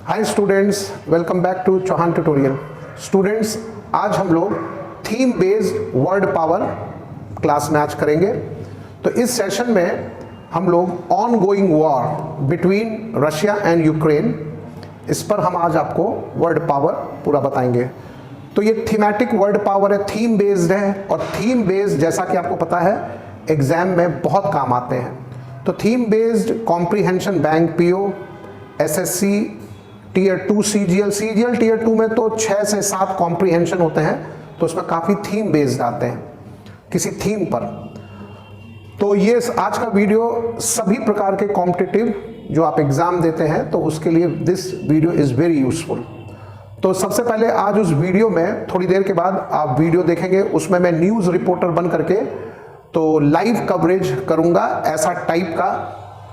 Hi students, welcome back to Chauhan tutorial. Students, आज हम लोग theme based word power class में आज करेंगे। तो इस सेशन में हम लोग ongoing war between Russia and Ukraine, इस पर हम आज आपको वर्ड पावर पूरा बताएंगे। तो ये थीमेटिक वर्ड पावर है, थीम बेस्ड है, और थीम बेस्ड जैसा कि आपको पता है एग्जाम में बहुत काम आते हैं। तो theme based comprehension bank PO, SSC tier 2 CGL tier 2 में तो 6 से 7 कॉम्प्रीहेंशन होते हैं, तो उसमें काफ़ी थीम बेस्ड आते हैं किसी थीम पर। तो ये आज का वीडियो सभी प्रकार के कॉम्पिटिटिव जो आप एग्ज़ाम देते हैं तो उसके लिए this video is very useful. तो सबसे पहले आज उस वीडियो में थोड़ी देर के बाद आप वीडियो देखेंगे, उसमें मैं न्यूज़ रिपोर्टर बन करके तो लाइव कवरेज करूँगा। ऐसा टाइप का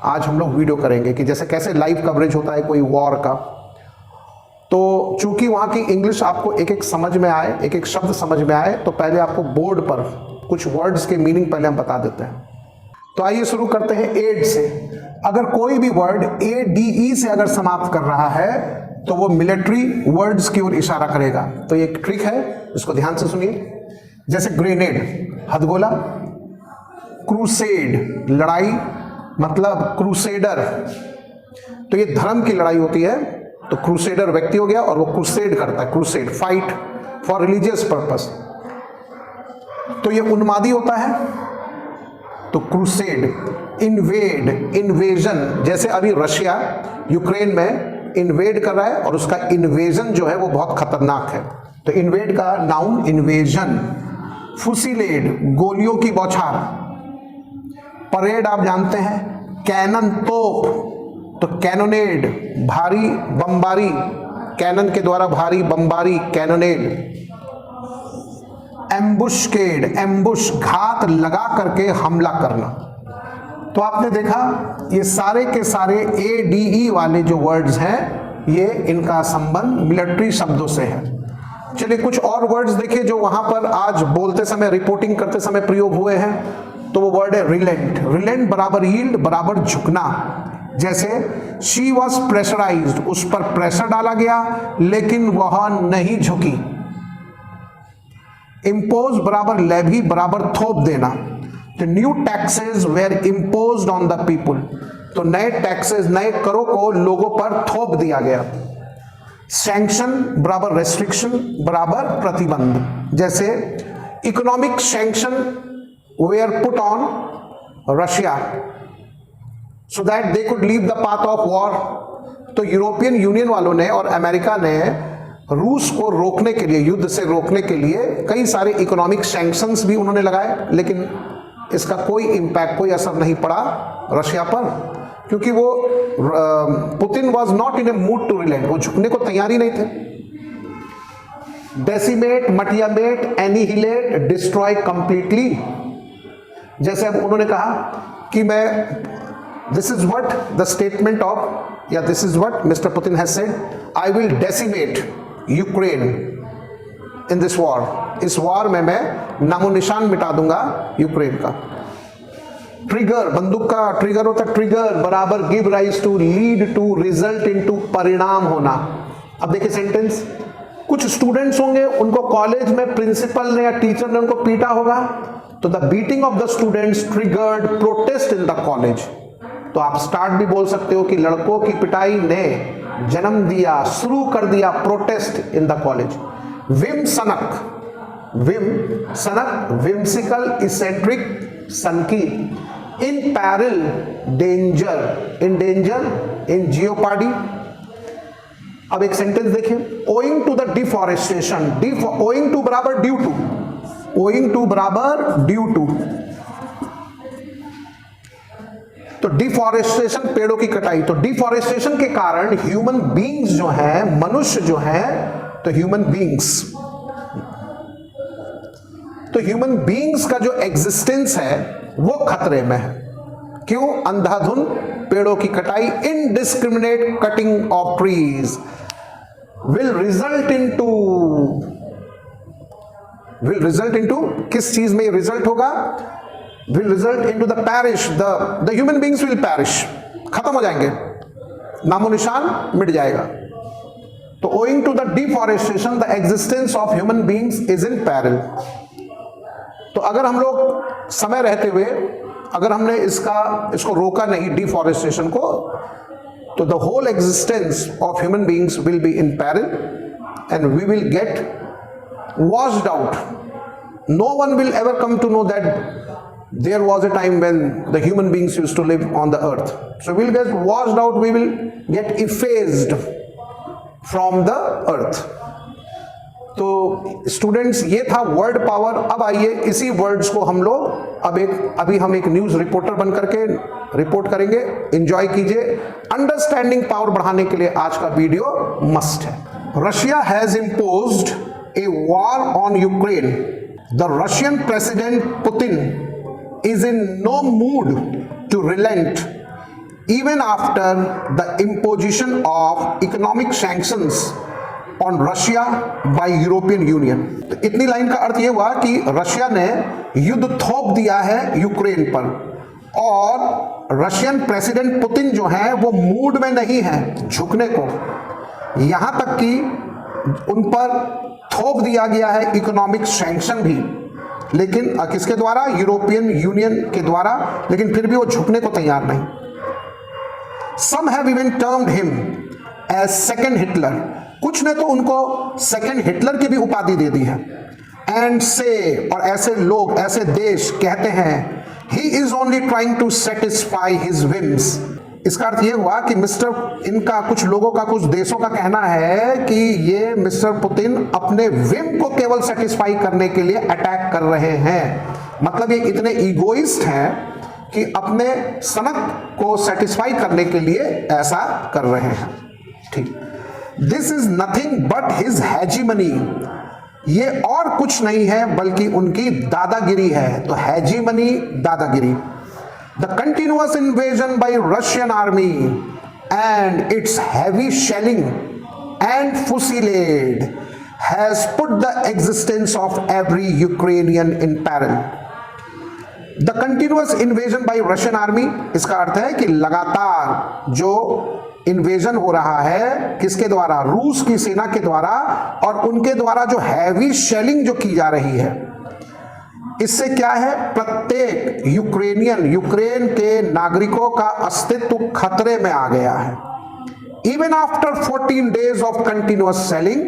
आज हम लोग वीडियो करेंगे कि जैसे कैसे लाइव कवरेज होता है कोई वॉर का। तो चूंकि वहाँ की इंग्लिश आपको एक एक समझ में आए, एक एक शब्द समझ में आए, तो पहले आपको बोर्ड पर कुछ वर्ड्स के मीनिंग पहले हम बता देते हैं। तो आइए शुरू करते हैं एड से। अगर कोई भी वर्ड ADE से अगर समाप्त कर रहा है तो वो मिलिट्री वर्ड्स की ओर इशारा करेगा। तो ये एक ट्रिक है, इसको ध्यान से सुनिए। जैसे ग्रेनेड हथगोला, क्रूसेड लड़ाई, मतलब क्रूसेडर, तो ये धर्म की लड़ाई होती है। तो क्रूसेडर व्यक्ति हो गया और वो क्रूसेड करता है, crusade fight for religious purpose. तो ये उन्मादी होता है, तो क्रूसेड। इन्वेड, इन्वेजन, जैसे अभी रशिया यूक्रेन में इन्वेड कर रहा है और उसका इन्वेजन जो है वो बहुत खतरनाक है, तो इन्वेड का नाउन इन्वेजन। फुसिलेड, गोलियों की बौछार। परेड आप जानते हैं, कैनन तोप, तो कैनोनेड भारी बमबारी, कैनन के द्वारा भारी बमबारी कैनोनेड। एम्बुशकेड, एम्बुश घात लगा करके हमला करना। तो आपने देखा ये सारे के सारे ADE वाले जो वर्ड्स हैं ये इनका संबंध मिलिट्री शब्दों से है। चलिए कुछ और वर्ड्स देखिए जो वहां पर आज बोलते समय, रिपोर्टिंग करते समय प्रयोग हुए हैं। तो वो वर्ड है रिलेंट। रिलेंट बराबर यील्ड बराबर झुकना। जैसे शी वॉज प्रेशराइज्ड, उस पर प्रेशर डाला गया लेकिन वह नहीं झुकी। इम्पोज बराबर लेवी बराबर थोप देना। तो new taxes were imposed on the people, तो नए टैक्सेस, नए करों को लोगों पर थोप दिया गया। सैंक्शन बराबर रेस्ट्रिक्शन बराबर प्रतिबंध। जैसे economic sanction were put on Russia so that they could leave the path of war। तो यूरोपियन यूनियन वालों ने और अमेरिका ने रूस को रोकने के लिए, युद्ध से रोकने के लिए कई सारे इकोनॉमिक सैंक्शंस भी उन्होंने लगाए, लेकिन इसका कोई इम्पैक्ट, कोई असर नहीं पड़ा रशिया पर, क्योंकि वो Putin was not in a mood to relent, वो झुकने को तैयार ही नहीं थे। डेसिमेट, मटियामेट, एनिहिलेट, डिस्ट्रॉय कंप्लीटली। जैसे अब उन्होंने कहा कि मैं This is what the statement of, yeah, this is what Mr. Putin has said, I will decimate Ukraine in this war। इस वॉर में मैं नामो निशान मिटा दूंगा यूक्रेन का। ट्रिगर, बंदूक का ट्रिगर होता है, ट्रिगर बराबर give rise to, lead to, result into, परिणाम होना। अब देखिए सेंटेंस, कुछ स्टूडेंट्स होंगे उनको कॉलेज में प्रिंसिपल ने या टीचर ने उनको पीटा होगा, तो the beating of the students triggered protest in the college. तो आप स्टार्ट भी बोल सकते हो कि लड़कों की पिटाई ने जन्म दिया, शुरू कर दिया protest in the college. Whim सनक, विम सनक, विम्सिकल, इसेंट्रिक, सनकी। In peril, danger, in danger, in jeopardy. अब एक सेंटेंस देखिए, owing to the deforestation, owing to बराबर ड्यू टू, ओइंग टू बराबर ड्यू टू। तो डिफॉरेस्टेशन, पेड़ों की कटाई, तो डिफॉरेस्टेशन के कारण ह्यूमन बीइंग्स जो हैं, मनुष्य जो हैं, तो ह्यूमन बीइंग्स, तो ह्यूमन बीइंग्स का जो एग्जिस्टेंस है वो खतरे में है। क्यों? अंधाधुन पेड़ों की कटाई, indiscriminate cutting of trees will result into, किस चीज में रिजल्ट होगा? will result into the perish, the human beings will perish, खत्म हो जाएंगे, नामो निशान मिट जाएगा। तो owing to the deforestation the existence of human beings is in peril। तो अगर हम लोग समय रहते हुए अगर हमने इसको रोका नहीं डिफॉरेस्टेशन को, तो the whole existence of human beings will be in peril and we will get washed out। No one will ever come to know that there was a time when the human beings used to live on the earth। So we will get washed out, we will get effaced from the earth। तो students ये था word power. अब आइए इसी words को हम लोग अभी हम एक न्यूज रिपोर्टर बन करके रिपोर्ट करेंगे। एंजॉय कीजिए। अंडरस्टैंडिंग पावर बढ़ाने के लिए आज का वीडियो मस्ट है। Russia has imposed a war on Ukraine. The Russian president Putin is in no mood to relent even after the imposition of economic sanctions on Russia by European Union। तो इतनी line का अर्थ ये हुआ कि Russia ने युद्ध थोप दिया है यूक्रेन पर और रशियन प्रेसिडेंट पुतिन जो है वो मूड में नहीं है झुकने को, यहां तक कि उन पर थोप दिया गया है इकोनॉमिक सैंक्शन भी, लेकिन किसके द्वारा? यूरोपियन यूनियन के द्वारा, लेकिन फिर भी वो झुकने को तैयार नहीं। Some have even termed him as second Hitler। कुछ ने तो उनको सेकंड हिटलर की भी उपाधि दे दी है। एंड से और ऐसे लोग ऐसे देश कहते हैं he is only trying to satisfy his whims। इसका अर्थ ये हुआ कि इनका कुछ लोगों का कुछ देशों का कहना है कि ये मिस्टर पुतिन अपने विम को केवल सेटिस्फाई करने के लिए अटैक कर रहे हैं। मतलब ये इतने ईगोइस्ट हैं कि अपने सनक को सेटिस्फाई करने के लिए ऐसा कर रहे हैं। ठीक, this is nothing but his hegemony. ये और कुछ नहीं है बल्कि उनकी दादागिरी है। तो हेजीमनी दादागिरी। The continuous invasion by Russian army and its heavy shelling and fusillade has put the existence of every Ukrainian in peril। The continuous invasion by Russian army, इसका अर्थ है कि लगातार जो इन्वेजन हो रहा है किसके द्वारा? रूस की सेना के द्वारा, और उनके द्वारा जो हैवी शेलिंग जो की जा रही है, इससे क्या है? प्रत्येक यूक्रेन के नागरिकों का अस्तित्व खतरे में आ गया है। Even after 14 days of continuous shelling,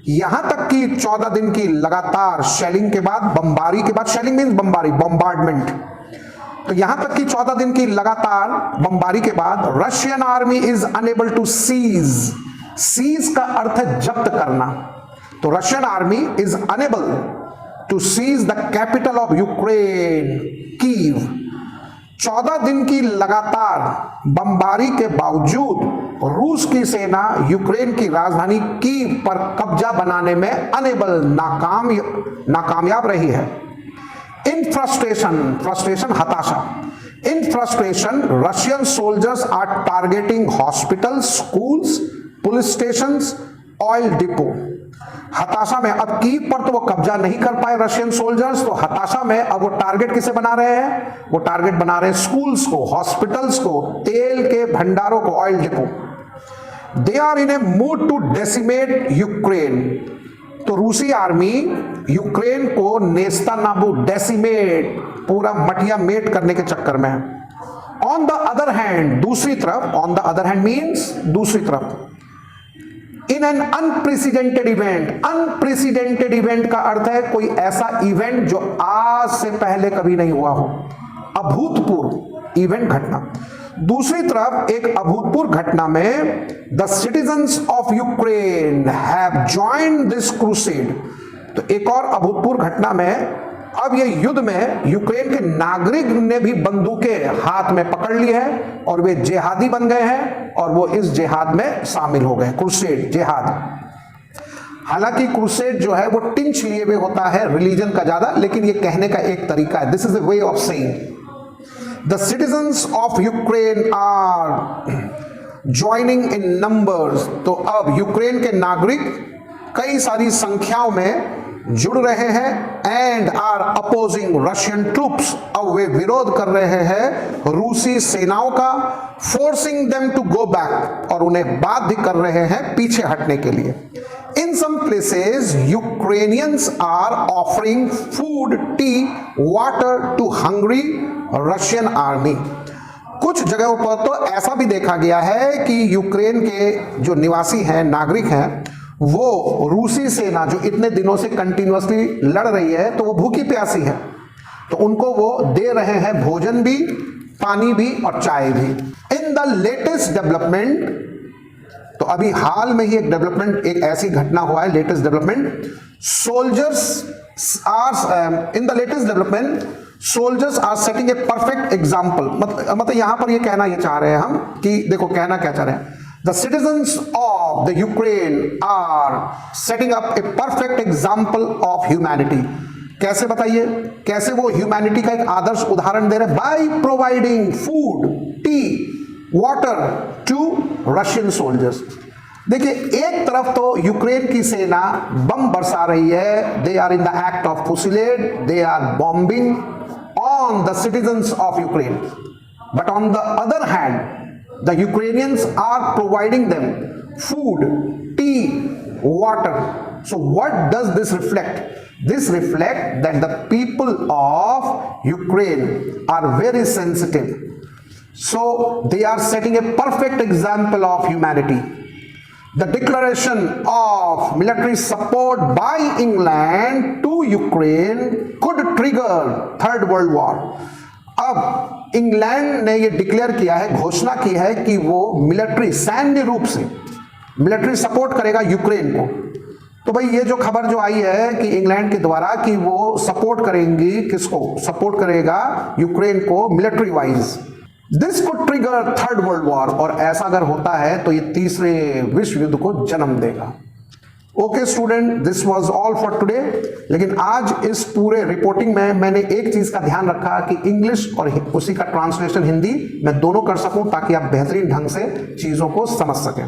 यहां तक कि 14 दिन की लगातार शेलिंग के बाद, बमबारी के बाद, शेलिंग मींस बमबारी, बम्बार्डमेंट, तो यहां तक कि 14 दिन की लगातार बमबारी के बाद Russian army is unable to seize का अर्थ है जब्त करना। तो Russian army is unable to seize the capital of Ukraine, Kyiv. 14 दिन की लगातार बमबारी के बावजूद रूस की सेना यूक्रेन की राजधानी कीव पर कब्जा बनाने में अनेबल, नाकामयाब रही है। इन फ्रस्ट्रेशन हताशा। In frustration Russian soldiers are targeting hospitals, schools, police stations, oil depot. हताशा में अब कीव पर तो वो कब्जा नहीं कर पाए रशियन सोल्जर्स, तो हताशा में अब वो टारगेट किसे बना रहे हैं? वो टारगेट बना रहे हैं स्कूल्स को, हॉस्पिटल्स को, तेल के भंडारों को, oil depot. They are in a mood to decimate Ukraine. तो रूसी आर्मी यूक्रेन को नेस्ता नाबूद, डेसिमेट, पूरा मटिया मेट करने के चक्कर में है। ऑन द अदर हैंड, दूसरी तरफ, on the other hand means दूसरी तरफ, in an unprecedented event. Unprecedented event का अर्थ है कोई ऐसा इवेंट जो आज से पहले कभी नहीं हुआ हो, अभूतपूर्व इवेंट, घटना। दूसरी तरफ एक अभूतपूर्व घटना में the citizens of Ukraine have joined this crusade. तो एक और अभूतपूर्व घटना में अब ये युद्ध में यूक्रेन के नागरिक ने भी बंदूकें हाथ में पकड़ ली है और वे जिहादी बन गए हैं और वो इस जिहाद में शामिल हो गए। क्रूसेड, जिहाद। हालांकि क्रूसेड जो है वो टिंच लिए हुए होता है रिलीजन का ज्यादा, लेकिन ये कहने का एक तरीका है। This is the way of saying the citizens of Ukraine are joining in numbers. तो अब यूक्रेन के नागरिक कई सारी संख्याओं में जुड़ रहे हैं and are opposing Russian troops. अब वे विरोध कर रहे हैं रूसी सेनाओं का, forcing them to go back, और उन्हें बाध्य कर रहे हैं पीछे हटने के लिए। In some places, Ukrainians are offering food, tea, water to hungry Russian army. कुछ जगहों पर तो ऐसा भी देखा गया है कि यूक्रेन के जो निवासी हैं, नागरिक हैं, वो रूसी सेना जो इतने दिनों से कंटिन्यूअसली लड़ रही है, तो वो भूखी प्यासी है, तो उनको वो दे रहे हैं भोजन भी, पानी भी और चाय भी। इन द लेटेस्ट डेवलपमेंट, तो अभी हाल में ही एक डेवलपमेंट, एक ऐसी घटना हुआ है, latest development, soldiers are in the latest development soldiers are setting a perfect example. मतलब यहां पर ये कहना ये चाह रहे हैं हम कि देखो कहना क्या चाह रहे हैं, the citizens of the Ukraine are setting up a perfect example of humanity. कैसे बताइए, कैसे वो ह्यूमैनिटी का एक आदर्श उदाहरण दे रहे हैं? By providing food, tea, water to Russian soldiers. देखिए, एक तरफ तो यूक्रेन की सेना बम बरसा रही है, they are in the act of fusillade, they are bombing on the citizens of Ukraine, but on the other hand the Ukrainians are providing them food, tea, water. So what does this reflect? This reflects that the people of Ukraine are very sensitive. So they are setting a perfect example of humanity. The declaration of military support by England to Ukraine could trigger Third World War. अब England ने ये declare किया है, घोषणा की है कि वो मिलिट्री, सैन्य रूप से मिलिट्री सपोर्ट करेगा यूक्रेन को। तो भाई ये जो खबर जो आई है कि इंग्लैंड के द्वारा कि वो सपोर्ट करेंगी, किसको सपोर्ट करेगा? यूक्रेन को military wise. This could trigger third world war, और ऐसा अगर होता है तो ये तीसरे विश्व युद्ध को जन्म देगा। Okay student, this was all for today. लेकिन आज इस पूरे रिपोर्टिंग में मैंने एक चीज का ध्यान रखा कि इंग्लिश और उसी का ट्रांसलेशन हिंदी मैं दोनों कर सकूं, ताकि आप बेहतरीन ढंग से चीजों को समझ सकें।